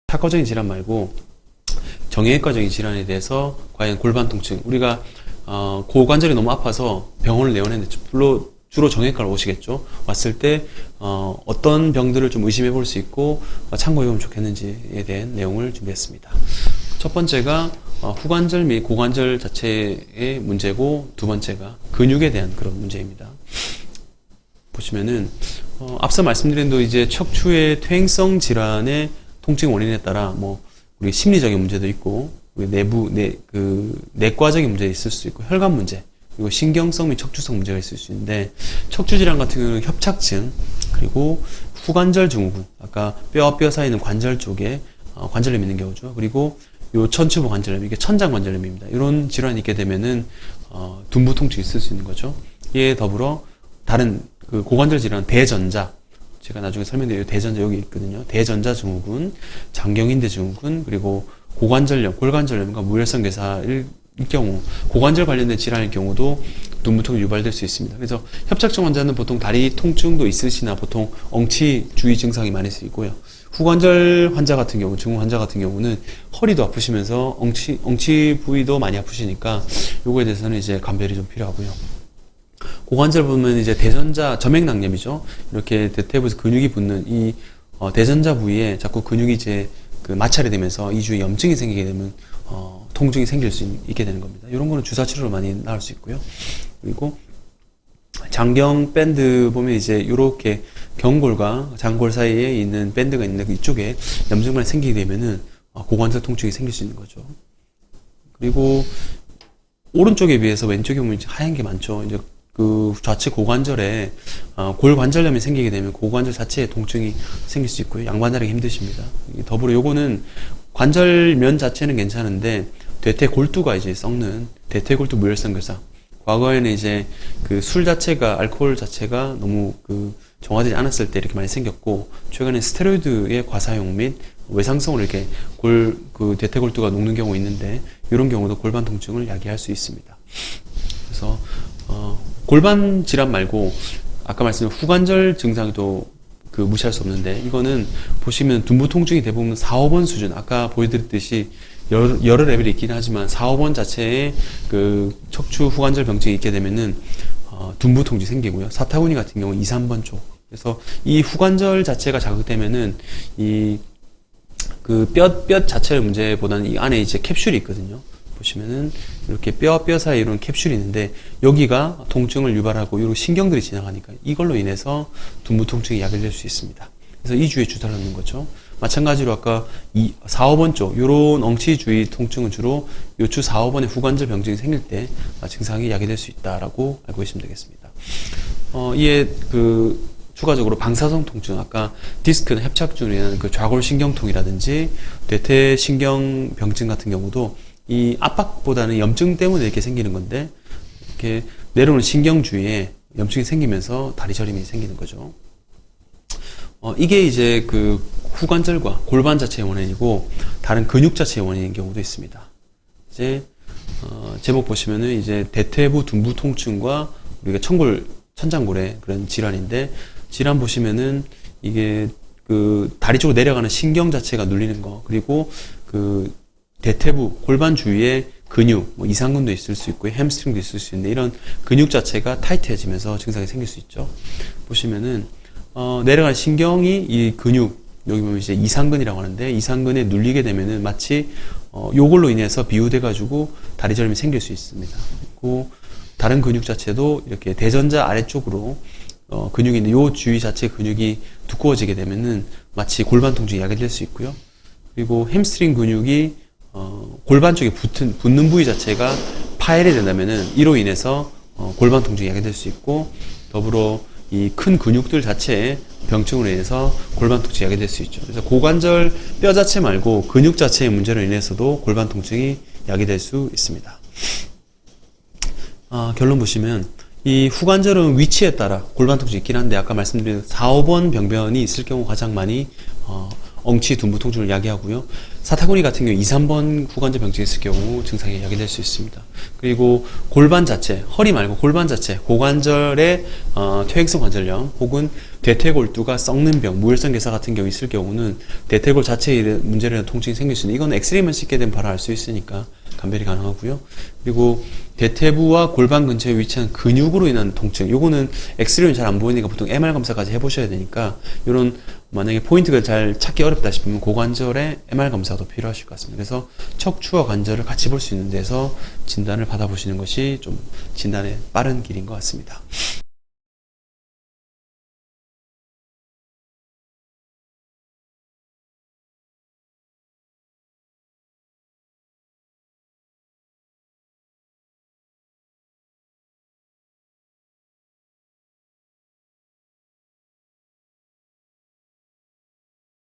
탁구적인 질환 말고 정형외과적인 질환에 대해서 과연 골반 통증, 우리가 고관절이 너무 아파서 병원을 내원했는데 주로 정형외과를 오시겠죠. 왔을 때 어떤 병들을 좀 의심해 볼 수 있고 참고해 보면 좋겠는지에 대한 내용을 준비했습니다. 첫 번째가 후관절 및 고관절 자체의 문제고, 두 번째가 근육에 대한 그런 문제입니다. 보시면은 앞서 말씀드린 대로 이제 척추의 퇴행성 질환의 통증 원인에 따라 우리 심리적인 문제도 있고, 우리 내과적인 문제가 있을 수 있고, 혈관 문제, 그리고 신경성 및 척추성 문제가 있을 수 있는데, 척추 질환 같은 경우는 협착증, 그리고 후관절 증후군, 아까 뼈와 뼈 사이 있는 관절 쪽에 관절염이 있는 경우죠. 그리고 요 천추부 관절염, 이게 천장 관절염입니다. 이런 질환이 있게 되면은 둔부 통증이 있을 수 있는 거죠. 이에 더불어 다른 그 고관절 질환 대전자, 제가 나중에 설명드릴 대전자 여기 있거든요. 대전자 증후군, 장경인대 증후군, 그리고 고관절염, 골관절염과 무혈성 괴사일 경우, 고관절 관련된 질환일 경우도 둔부통이 유발될 수 있습니다. 그래서 협착증 환자는 보통 다리 통증도 있으시나 보통 엉치 주의 증상이 많이 있고요. 후관절 환자 같은 경우, 증후 환자 같은 경우는 허리도 아프시면서 엉치 부위도 많이 아프시니까 요거에 대해서는 이제 감별이 좀 필요하고요. 고관절 보면 이제 대전자 점액낭염이죠. 이렇게 대퇴부에서 근육이 붙는 이 대전자 부위에 자꾸 근육이 이제 그 마찰이 되면서 이 주위에 염증이 생기게 되면 통증이 생길 수 있게 되는 겁니다. 이런 거는 주사 치료로 많이 나을 수 있고요. 그리고 장경 밴드 보면 이제 이렇게 경골과 장골 사이에 있는 밴드가 있는데 이쪽에 염증만 생기게 되면은 고관절 통증이 생길 수 있는 거죠. 그리고 오른쪽에 비해서 왼쪽에 보면 하얀 게 많죠. 이제 그 좌측 고관절에 골관절염이 생기게 되면 고관절 자체에 통증이 생길 수 있고요. 양반다리기 힘드십니다. 더불어 요거는 관절면 자체는 괜찮은데 대퇴골두가 이제 썩는 대퇴골두 무혈성 괴사. 과거에는 이제 그 술 자체가, 알코올 자체가 너무 정화되지 않았을 때 이렇게 많이 생겼고, 최근에 스테로이드의 과사용 및 외상성으로 이렇게 대퇴골두가 녹는 경우가 있는데, 이런 경우도 골반 통증을 야기할 수 있습니다. 그래서 골반 질환 말고 아까 말씀드린 후관절 증상도 무시할 수 없는데, 이거는 보시면 둔부 통증이 대부분 4, 5번 수준, 아까 보여드렸듯이 여러 레벨이 있긴 하지만 4, 5번 자체의 척추 후관절 병증이 있게 되면은 둔부 통증이 생기고요. 사타구니 같은 경우는 2, 3번 쪽. 그래서 이 후관절 자체가 자극되면은 뼈 자체의 문제보다는 이 안에 이제 캡슐이 있거든요. 보시면은 이렇게 뼈와 뼈 사이에 이런 캡슐이 있는데, 여기가 통증을 유발하고 이런 신경들이 지나가니까 이걸로 인해서 둔부 통증이 야기될 수 있습니다. 그래서 이 주위에 주사를 넣는 거죠. 마찬가지로 아까 4, 5번 쪽 요런 엉치 주위 통증은 주로 요추 4, 5번의 후관절 병증이 생길 때 증상이 야기될 수 있다라고 알고 계시면 되겠습니다. 이에 추가적으로 방사성 통증, 아까 디스크나 협착증이나 좌골신경통이라든지 대퇴신경 병증 같은 경우도 이 압박보다는 염증 때문에 이렇게 생기는 건데, 이렇게 내려오는 신경 주위에 염증이 생기면서 다리 저림이 생기는 거죠. 이게 이제 후관절과 골반 자체의 원인이고, 다른 근육 자체의 원인인 경우도 있습니다. 이제 제목 보시면은 이제 대퇴부 둔부 통증과 우리가 천장골의 그런 질환인데, 질환 보시면은 이게 다리 쪽으로 내려가는 신경 자체가 눌리는 거, 그리고 대퇴부 골반 주위에 근육, 이상근도 있을 수 있고 햄스트링도 있을 수 있는데, 이런 근육 자체가 타이트해지면서 증상이 생길 수 있죠. 보시면은 내려가는 신경이 이 근육, 여기 보면 이제 이상근이라고 하는데, 이상근에 눌리게 되면은 마치 요걸로 인해서 비유돼 가지고 다리 저림이 생길 수 있습니다. 그리고 다른 근육 자체도 이렇게 대전자 아래쪽으로 근육이 있는데, 요 주위 자체 근육이 두꺼워지게 되면은 마치 골반 통증이 야기될 수 있고요. 그리고 햄스트링 근육이 골반 쪽에 붙는 부위 자체가 파열이 된다면은 이로 인해서 골반 통증이 야기될 수 있고, 더불어 이 큰 근육들 자체의 병증으로 인해서 골반 통증이 야기될 수 있죠. 그래서 고관절 뼈 자체 말고 근육 자체의 문제로 인해서도 골반 통증이 야기될 수 있습니다. 결론 보시면 이 후관절은 위치에 따라 골반 통증이 있긴 한데, 아까 말씀드린 4, 5번 병변이 있을 경우 가장 많이 엉치 둔부 통증을 야기하고요. 사타구니 같은 경우 2, 3번 후관절 병증이 있을 경우 증상이 야기될 수 있습니다. 그리고 골반 자체, 허리 말고 골반 자체, 고관절의 퇴행성 관절염 혹은 대퇴골두가 썩는 병, 무혈성 괴사 같은 경우 있을 경우는 대퇴골 자체에 문제를 일으키는 통증이 생길 수 있는, 이건 엑스레이만 찍게 되면 바로 알 수 있으니까 감별이 가능하고요. 그리고 대퇴부와 골반 근처에 위치한 근육으로 인한 통증, 요거는 엑스레이는 잘 안 보이니까 보통 MR 검사까지 해보셔야 되니까, 요런 만약에 포인트가 잘 찾기 어렵다 싶으면 고관절에 MR 검사도 필요하실 것 같습니다. 그래서 척추와 관절을 같이 볼 수 있는 데서 진단을 받아보시는 것이 좀 진단의 빠른 길인 것 같습니다.